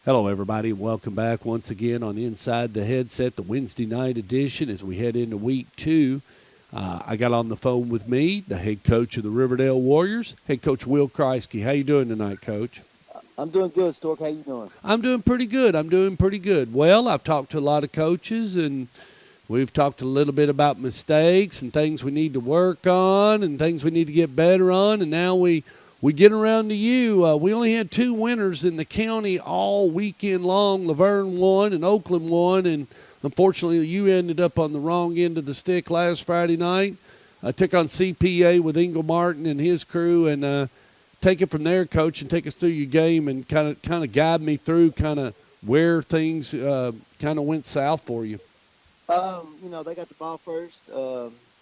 Hello, everybody, and welcome back once again on Inside the Headset, the Wednesday night edition as we head into week 2. I got on the phone with me, the head coach of the Riverdale Warriors, head coach Will Kriesky. How you doing tonight, Coach? I'm doing good, Stork. How you doing? I'm doing pretty good. Well, I've talked to a lot of coaches, and we've talked a little bit about mistakes and things we need to work on and things we need to get better on, and now we get around to you. We only had 2 winners in the county all weekend long. Laverne won and Oakland won, and unfortunately you ended up on the wrong end of the stick last Friday night. I took on CPA with Ingle Martin and his crew, and take it from there, Coach, and take us through your game and kind of guide me through kind of where things kind of went south for you. They got the ball first,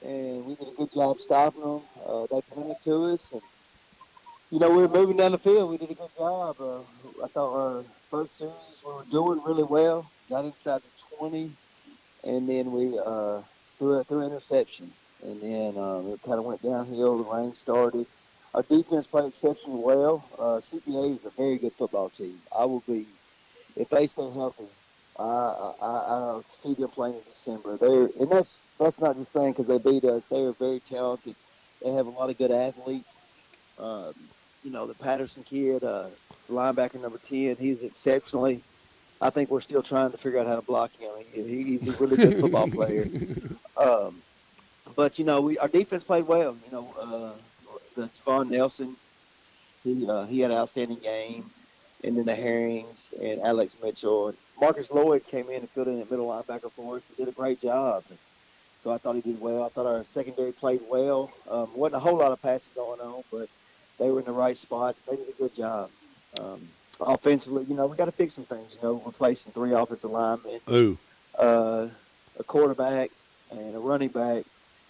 and we did a good job stopping them. They punted to us, and we were moving down the field. We did a good job. I thought our first series we were doing really well. Got inside the 20, and then we threw an interception, and then it kind of went downhill. The rain started. Our defense played exceptionally well. CPA is a very good football team. I will be if they stay healthy. I see them playing in December. And that's not just saying because they beat us. They are very talented. They have a lot of good athletes. Um, the Patterson kid, linebacker number 10, he's exceptionally. I think we're still trying to figure out how to block him. He's a really good football player. Um, but our defense played well. The Javon Nelson, he had an outstanding game, and then the Herrings and Alex Mitchell and Marcus Lloyd came in and filled in at middle linebacker for us and did a great job. So I thought he did well. I thought our secondary played well. Wasn't a whole lot of passing going on, but they were in the right spots. They did a good job. Offensively, we got to fix some things. Replacing 3 offensive linemen, Ooh. A quarterback, and a running back.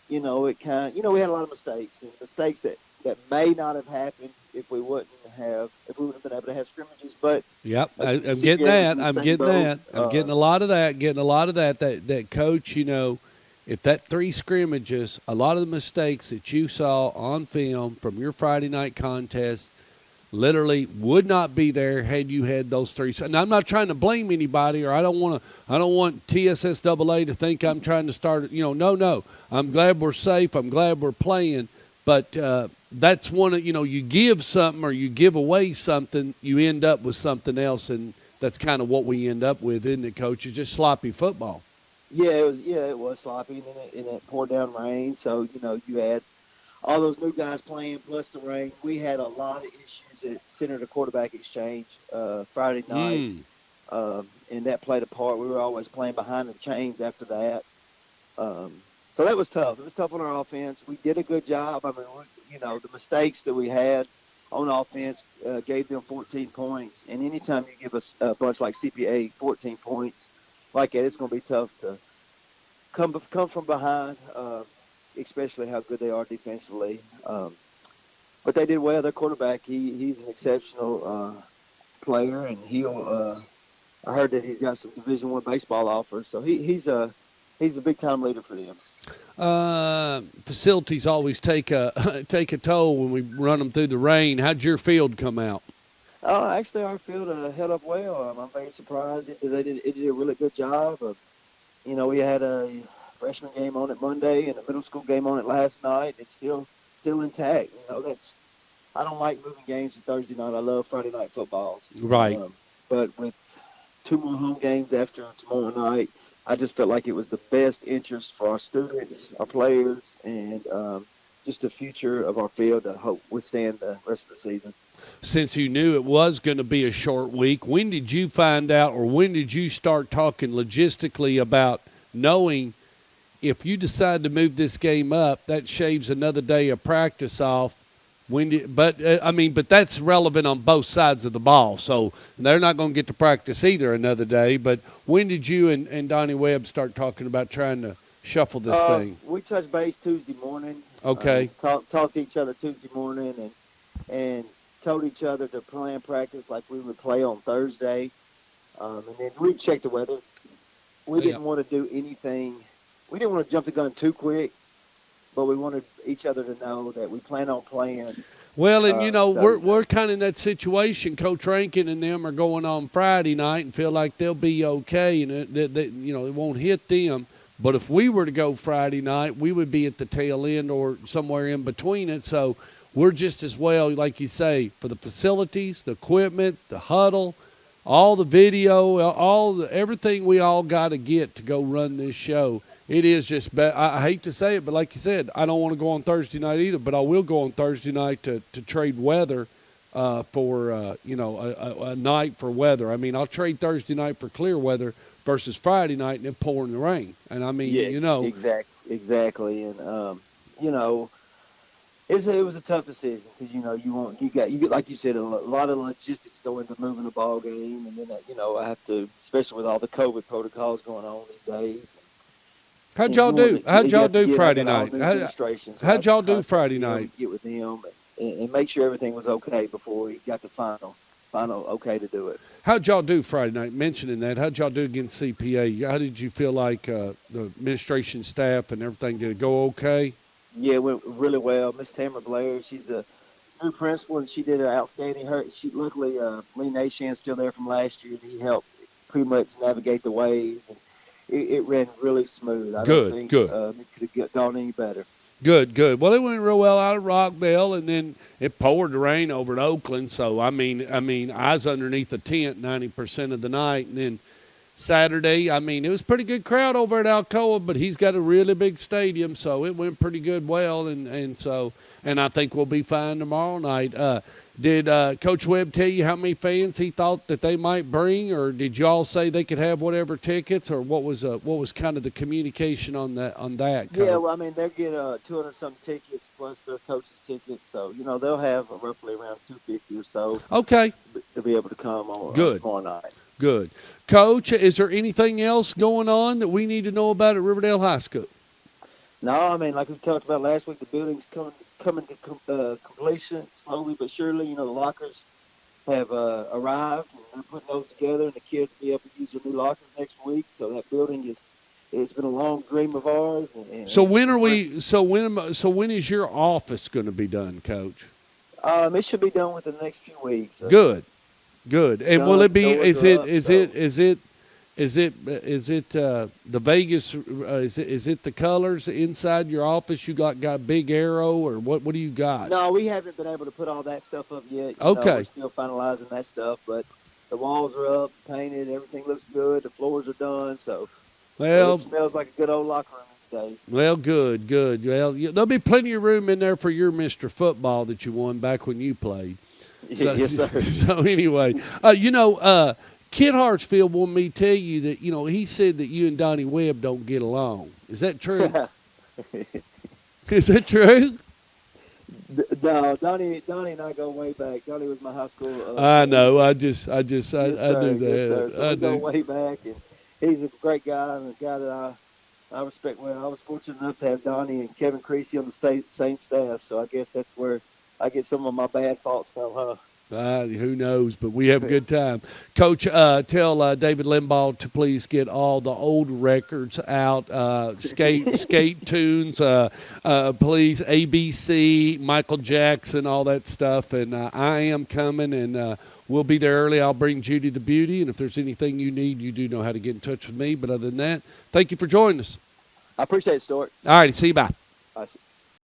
We had a lot of mistakes, and mistakes that may not have happened if we wouldn't have been able to have scrimmages. But Yep, I'm getting that. I'm getting a lot of that. That coach, if that 3 scrimmages, a lot of the mistakes that you saw on film from your Friday night contest literally would not be there had you had those 3. And I'm not trying to blame anybody, or I don't want TSSAA to think I'm trying to start. No. I'm glad we're safe. I'm glad we're playing, but that's one of you give something or you give away something, you end up with something else, and that's kind of what we end up with, isn't it, Coach? It's just sloppy football. Yeah, it was sloppy, and it poured down rain. So you had all those new guys playing plus the rain. We had a lot of issues that centered the quarterback exchange Friday night, and that played a part. We were always playing behind the chains after that. So that was tough. It was tough on our offense. We did a good job. I mean, the mistakes that we had on offense gave them 14 points. And anytime you give a bunch like CPA 14 points like that, it's going to be tough to come from behind, especially how good they are defensively. But they did well. Their quarterback, he's an exceptional player, and I heard that he's got some Division I baseball offers. So he's a big time leader for them. Facilities always take a toll when we run them through the rain. How'd your field come out? Actually, our field held up well. I'm very surprised. It did a really good job. We had a freshman game on it Monday and a middle school game on it last night. It's still intact. I don't like moving games to Thursday night. I love Friday night footballs. Right. But with 2 more home games after tomorrow night, I just felt like it was the best interest for our students, our players, and just the future of our field to hope withstand the rest of the season. Since you knew it was going to be a short week, when did you find out, or when did you start talking logistically about knowing if you decide to move this game up, that shaves another day of practice off? But that's relevant on both sides of the ball. So they're not going to get to practice either another day. But when did you and Donnie Webb start talking about trying to shuffle this thing? We touched base Tuesday morning. Okay. Talked to each other Tuesday morning and told each other to plan practice like we would play on Thursday. And then we checked the weather. We didn't want to do anything. We didn't want to jump the gun too quick. But we wanted each other to know that we plan on playing Well, and Saturday we're night. kind of in that situation. Coach Rankin and them are going on Friday night and feel like they'll be okay, and it won't hit them. But if we were to go Friday night, we would be at the tail end or somewhere in between it. So we're just as well, like you say, for the facilities, the equipment, the huddle, all the video, everything we all got to get to go run this show. It is just bad. I hate to say it, but like you said, I don't want to go on Thursday night either. But I will go on Thursday night to trade weather for a night for weather. I mean, I'll trade Thursday night for clear weather versus Friday night and then pouring the rain. And I mean, Yeah, exactly. And you know, it was a tough decision because you get like you said a lot of logistics go into moving a ball game, and then I have to, especially with all the COVID protocols going on these days. how'd And y'all do? How'd you y'all have to do get. I Friday got all night? new administration, so I How'd have to y'all do contact Friday them night? and get with them and make sure everything was okay before we got the final okay to do it. How'd y'all do Friday night? Mentioning that, how'd y'all do against CPA? How did you feel like the administration staff and everything? Did it go okay? Yeah, it went really well. Miss Tamara Blair, she's a new principal, and she did an outstanding. She luckily Lee Nashan's still there from last year, and he helped pretty much navigate the ways, and it ran really smooth. I don't Good, think good. it could have gone any better. Good, good. Well, it went real well out of Rockville, and then it poured the rain over at Oakland. So I mean, I was underneath a tent 90% of the night, and then Saturday, I mean, it was a pretty good crowd over at Alcoa, but he's got a really big stadium, so it went pretty good, well, and I think we'll be fine tomorrow night. Did Coach Webb tell you how many fans he thought that they might bring, or did y'all say they could have whatever tickets, or what was kind of the communication on that? Yeah, Coach? well, I mean, they'll get 200 some tickets plus their coaches' tickets, so they'll have roughly around 250 or so Okay, to be able to come on good, tomorrow night. good. Coach, is there anything else going on that we need to know about at Riverdale High School? No, I mean, like we talked about last week, the building's coming to completion slowly but surely. The lockers have arrived, and they're putting those together, and the kids will be able to use their new lockers next week. So that building it's been a long dream of ours. So when are we're- we? So when is your office going to be done, Coach? it should be done within the next few weeks. Good, good. And will it be? Doors Is are it? up, Is so- it? Is it? Is it the Vegas? Is it the colors inside your office? You got big arrow, or what? What do you got? No, we haven't been able to put all that stuff up yet. Okay. We're still finalizing that stuff, but the walls are up, painted, everything looks good. The floors are done, so Well, it smells like a good old locker room these days. well, good, good. Well, there'll be plenty of room in there for your Mr. Football that you won back when you played. So, Yes, sir. So anyway, Kid Hartsfield wanted me to tell you that he said that you and Donnie Webb don't get along. Is that true? Is that true? No, Donnie and I go way back. Donnie was my high school. I know. I knew Yes, sir. that. Yes, sir. So I we go knew. way back, and he's a great guy and a guy that I respect. Well, I was fortunate enough to have Donnie and Kevin Kriesky on the same staff, so I guess that's where I get some of my bad thoughts from, huh? Who knows? But we have a good time. Coach, tell David Limbaugh to please get all the old records out. Skate tunes, please. ABC, Michael Jackson, all that stuff. And I am coming, and we'll be there early. I'll bring Judy the Beauty. And if there's anything you need, you do know how to get in touch with me. But other than that, thank you for joining us. I appreciate it, Stuart. All righty. See you. Bye. I see.